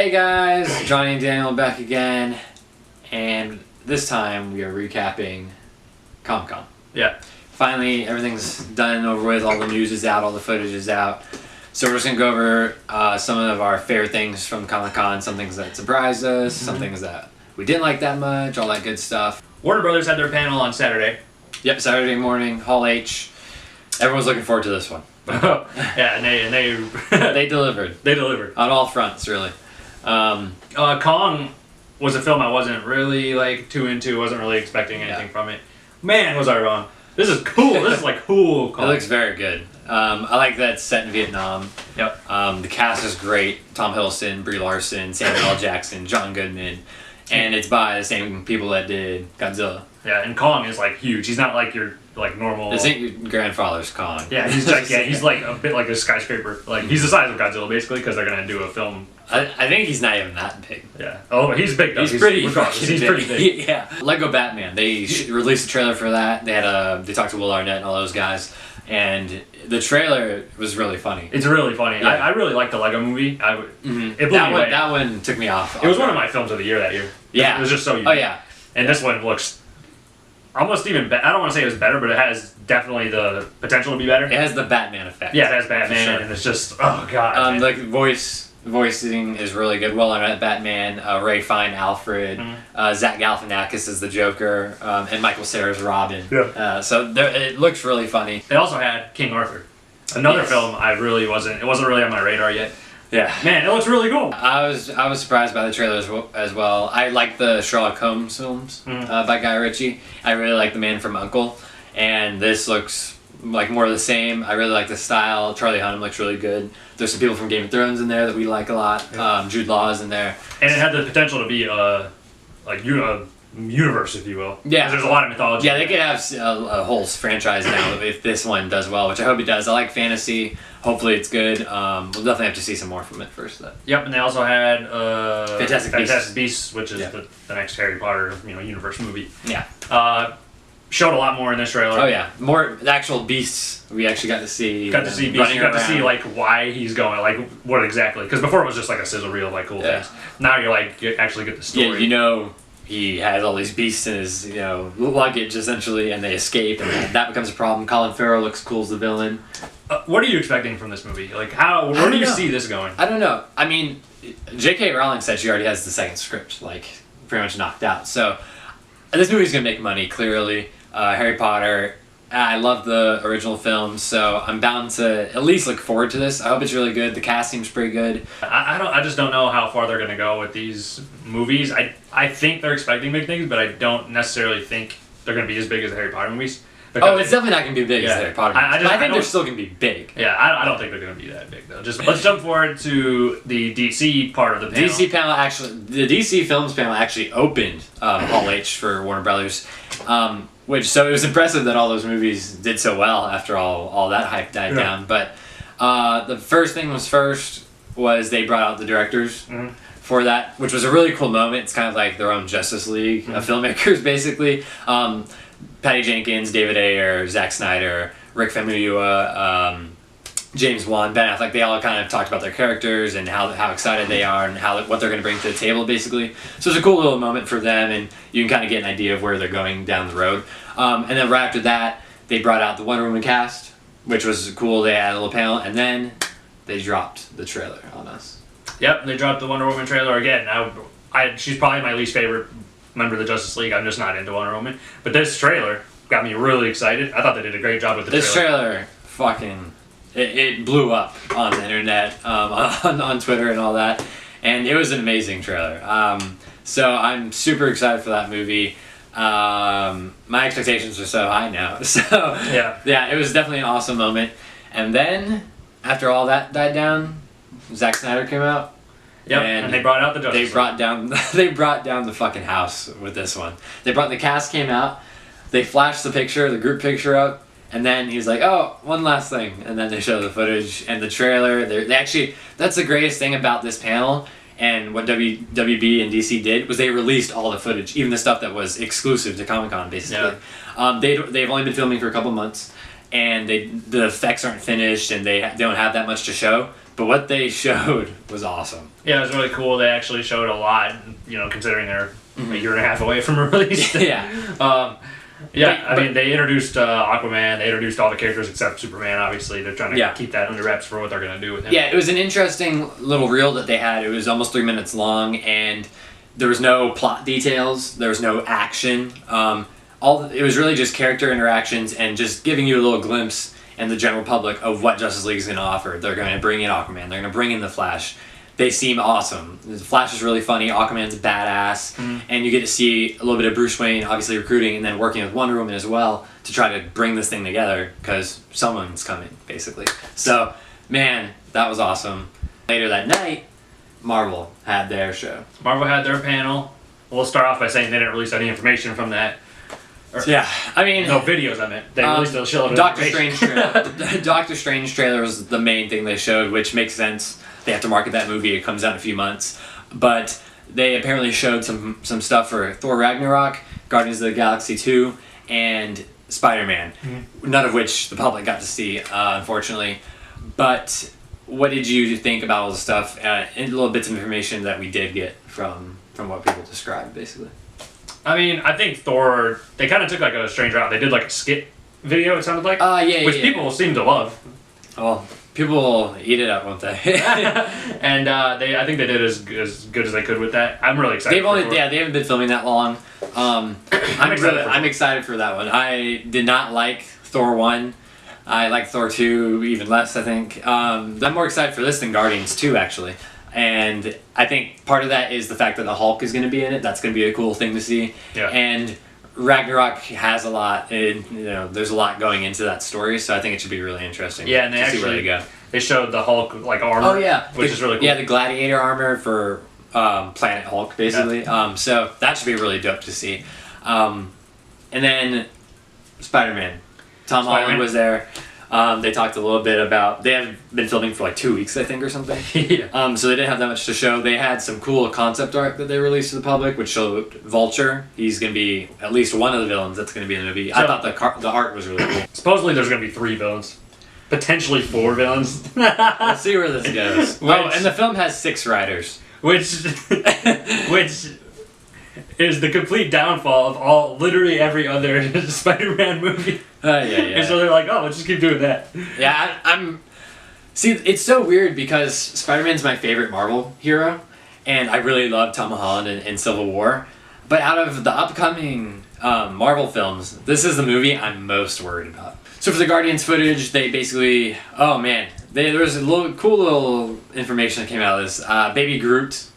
Hey guys, Johnny and Daniel back again, and this time we are recapping Comic-Con. Yeah. Finally, everything's done and over with, all the news is out, all the footage is out. So we're just going to go over some of our favorite things from Comic-Con, some things that surprised us, some things that we didn't like that much, all that good stuff. Warner Brothers had their panel on Saturday. Yep, Saturday morning, Hall H. Everyone's looking forward to this one. Yeah, and they They delivered. They delivered. On all fronts, really. Kong was a film I wasn't really too into, wasn't really expecting anything from it. Man, was I wrong. This is cool. This is cool Kong. It looks very good. I like that it's set in Vietnam. Yep. The cast is great. Tom Hiddleston, Brie Larson, Samuel L. Jackson, John Goodman. And it's by the same people that did Godzilla. Yeah, and Kong is huge. He's not your normal. This ain't your grandfather's Kong. Yeah, he's he's a bit like a skyscraper. He's the size of Godzilla basically because they're gonna do a film. I think he's not even that big. Yeah. Oh, he's big though. He's pretty big. Yeah. Lego Batman. They released a trailer for that. They had they talked to Will Arnett and all those guys, and the trailer was really funny. It's really funny. Yeah. I really liked the Lego Movie. It blew me away. That one took me off. It was one of my films of the year that year. Yeah. It was just so unique. Oh yeah. And this one looks almost even better. I don't want to say it was better, but it has definitely the potential to be better. It has the Batman effect. Yeah, it has Batman, Sure. and it's just, oh god. The voicing is really good. Will Arnett Batman, Ray Fine Alfred, Zach Galifianakis is the Joker, and Michael Cera's Robin. Yeah. So it looks really funny. They also had King Arthur, another film it wasn't really on my radar yet. Yeah. Man, it looks really cool. I was surprised by the trailer as well. I like the Sherlock Holmes films by Guy Ritchie. I really like The Man from U.N.C.L.E. And this looks like more of the same. I really like the style. Charlie Hunnam looks really good. There's some people from Game of Thrones in there that we like a lot. Yeah. Jude Law is in there. And it had the potential to be a universe, if you will. Yeah. 'Cause there's a lot of mythology. Yeah, they could have a whole franchise now if this one does well, which I hope it does. I like fantasy. Hopefully it's good. We'll definitely have to see some more from it first, though. Yep, and they also had Fantastic Beasts, which is the next Harry Potter universe movie. Yeah. Showed a lot more in this trailer. Oh yeah, more the actual beasts we actually got to see. Got to see beasts. You got to see why he's going, what exactly. Because before it was just a sizzle reel of cool things. Now you actually get the story. Yeah, he has all these beasts in his luggage essentially, and they escape, and that becomes a problem. Colin Farrell looks cool as the villain. What are you expecting from this movie? Where do you see this going? I don't know. I mean, J.K. Rowling said she already has the second script pretty much knocked out. So this movie's gonna make money clearly. Harry Potter. I love the original film, so I'm bound to at least look forward to this. I hope it's really good. The cast seems pretty good. I just don't know how far they're gonna go with these movies. I think they're expecting big things, but I don't necessarily think they're gonna be as big as the Harry Potter movies. Oh, it's definitely not gonna be big as the Harry Potter movies. I think they're still gonna be big. Yeah, I don't think they're gonna be that big though. Let's jump forward to the DC part of the panel. The DC Films panel actually opened Hall H for Warner Brothers. So it was impressive that all those movies did so well after all that hype died down. But the first thing was they brought out the directors for that, which was a really cool moment. It's kind of like their own Justice League of filmmakers, basically. Patty Jenkins, David Ayer, Zack Snyder, Rick Famuyiwa, James Wan, Ben Affleck, they all kind of talked about their characters and how excited they are and what they're going to bring to the table, basically. So it's a cool little moment for them, and you can kind of get an idea of where they're going down the road. And then right after that, they brought out the Wonder Woman cast, which was cool. They had a little panel, and then they dropped the trailer on us. Yep, they dropped the Wonder Woman trailer again. She's probably my least favorite member of the Justice League. I'm just not into Wonder Woman. But this trailer got me really excited. I thought they did a great job with the trailer. This trailer fucking... It blew up on the internet, on Twitter and all that, and it was an amazing trailer. So I'm super excited for that movie. My expectations are so high now. So yeah, it was definitely an awesome moment. And then after all that died down, Zack Snyder came out. Yep, and they brought out the Justice League. They brought down the fucking house with this one. The cast came out. They flashed the group picture up. And then he's like, oh, one last thing. And then they show the footage and the trailer. That's the greatest thing about this panel. And what WB and DC did was they released all the footage, even the stuff that was exclusive to Comic-Con, basically. Yeah. They've only been filming for a couple months. and the effects aren't finished, and they don't have that much to show. But what they showed was awesome. Yeah, it was really cool. They actually showed a lot, considering they're a year and a half away from a release. Yeah. I mean, they introduced Aquaman. They introduced all the characters except Superman. Obviously, they're trying to keep that under wraps for what they're going to do with him. Yeah, it was an interesting little reel that they had. It was almost 3 minutes long, and there was no plot details. There was no action. It was really just character interactions and just giving you a little glimpse and the general public of what Justice League is going to offer. They're going to bring in Aquaman. They're going to bring in the Flash. They seem awesome. The Flash is really funny. Aquaman's badass. And you get to see a little bit of Bruce Wayne obviously recruiting and then working with Wonder Woman as well to try to bring this thing together because someone's coming, basically. So, man, that was awesome. Later that night, Marvel had their show. Marvel had their panel. We'll start off by saying they didn't release any information from that. Yeah, I mean... No videos, I meant. They released a show of Doctor Strange trailer. Doctor Strange trailer was the main thing they showed, which makes sense. They have to market that movie. It comes out in a few months. But they apparently showed some stuff for Thor Ragnarok, Guardians of the Galaxy 2, and Spider-Man. None of which the public got to see, unfortunately. But what did you think about all the stuff and little bits of information that we did get from what people described, basically? I mean, I think Thor, they kind of took like a strange route. They did like a skit video, it sounded like. Which people seem to love. Well, people will eat it up, won't they? And I think they did as good as they could with that. I'm really excited. They haven't been filming that long. I'm excited for that one. I did not like Thor 1. I like Thor 2 even less, I think. I'm more excited for this than Guardians 2, actually. And I think part of that is the fact that the Hulk is going to be in it. That's going to be a cool thing to see. Yeah. And Ragnarok has a lot. There's a lot going into that story, so I think it should be really interesting. Yeah, and see where they go. They showed the Hulk like armor. Oh yeah, which is really cool. Yeah, the Gladiator armor for Planet Hulk, basically. Yeah. So that should be really dope to see. And then Spider-Man. Tom Holland was there. They talked a little bit about... They have been filming for like 2 weeks, I think, or something. Yeah. So they didn't have that much to show. They had some cool concept art that they released to the public, which showed Vulture. He's going to be at least one of the villains that's going to be in the movie. I thought the art was really cool. Supposedly there's going to be 3 villains. Potentially 4 villains. We'll see where this goes. And the film has 6 writers. Which is the complete downfall of literally every other Spider-Man movie. Yeah. And so they're like, oh, let's just keep doing that. Yeah, I'm... See, it's so weird because Spider-Man's my favorite Marvel hero, and I really love Tom Holland in Civil War. But out of the upcoming Marvel films, this is the movie I'm most worried about. So for the Guardians footage, they basically... Oh, man. There was a cool little information that came out of this. Baby Groot...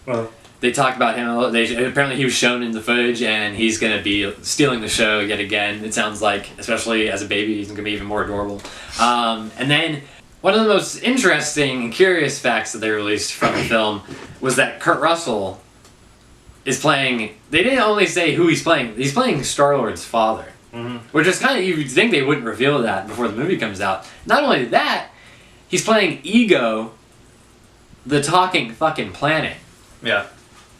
They talked about him a little. Apparently he was shown in the footage, and he's going to be stealing the show yet again, it sounds like. Especially as a baby, he's going to be even more adorable. And then, one of the most interesting and curious facts that they released from the film was that Kurt Russell is playing... They didn't only say who he's playing Star-Lord's father. Which is kind of... You'd think they wouldn't reveal that before the movie comes out. Not only that, he's playing Ego, the talking fucking planet. Yeah.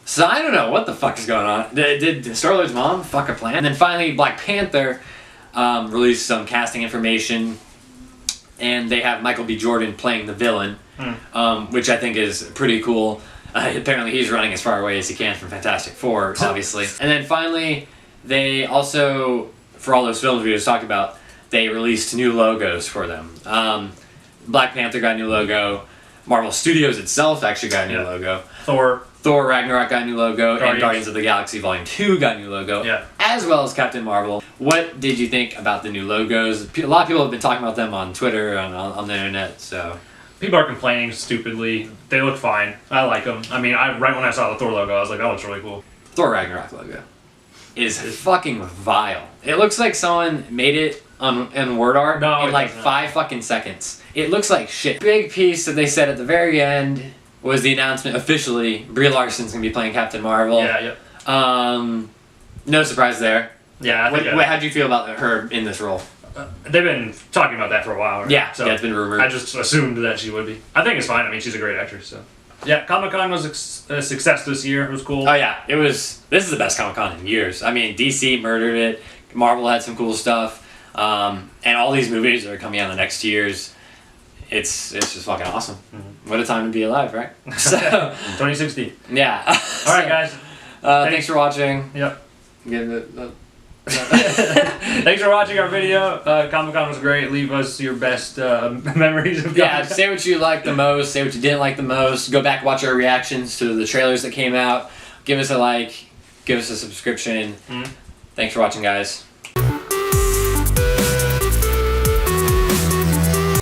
So I don't know what the fuck is going on. Did Star-Lord's mom fuck a plan? And then finally Black Panther released some casting information, and they have Michael B. Jordan playing the villain, which I think is pretty cool. Apparently he's running as far away as he can from Fantastic Four, obviously. And then finally, they also, for all those films we just talked about, they released new logos for them. Black Panther got a new logo. Marvel Studios itself actually got a new logo. Thor Ragnarok got a new logo, and Guardians of the Galaxy Volume 2 got a new logo, as well as Captain Marvel. What did you think about the new logos? A lot of people have been talking about them on Twitter and on the internet, so... People are complaining stupidly. They look fine. I like them. I mean, right when I saw the Thor logo, I was like, that looks really cool. Thor Ragnarok logo is fucking vile. It looks like someone made it in word art in like 5 fucking seconds. It looks like shit. Big piece that they said at the very end was the announcement officially Brie Larson's gonna be playing Captain Marvel. No surprise there. Yeah. How'd you feel about her in this role? They've been talking about that for a while. Right? Yeah, so it's been rumored. I just assumed that she would be. I think it's fine. I mean, she's a great actress. So yeah, Comic-Con was a success this year. It was cool. Oh yeah, This is the best Comic-Con in years. I mean, DC murdered it. Marvel had some cool stuff. And all these movies that are coming out in the next years, it's just fucking awesome. What a time to be alive, right? So 2016. yeah. All right, guys. Thanks for watching. Yep. Give it. Thanks for watching our video. Comic-Con was great. Leave us your best memories of Yeah, Comic-Con. say what you liked the most, say what you didn't like the most. Go back, watch our reactions to the trailers that came out. Give us a like, give us a subscription. Thanks for watching, guys.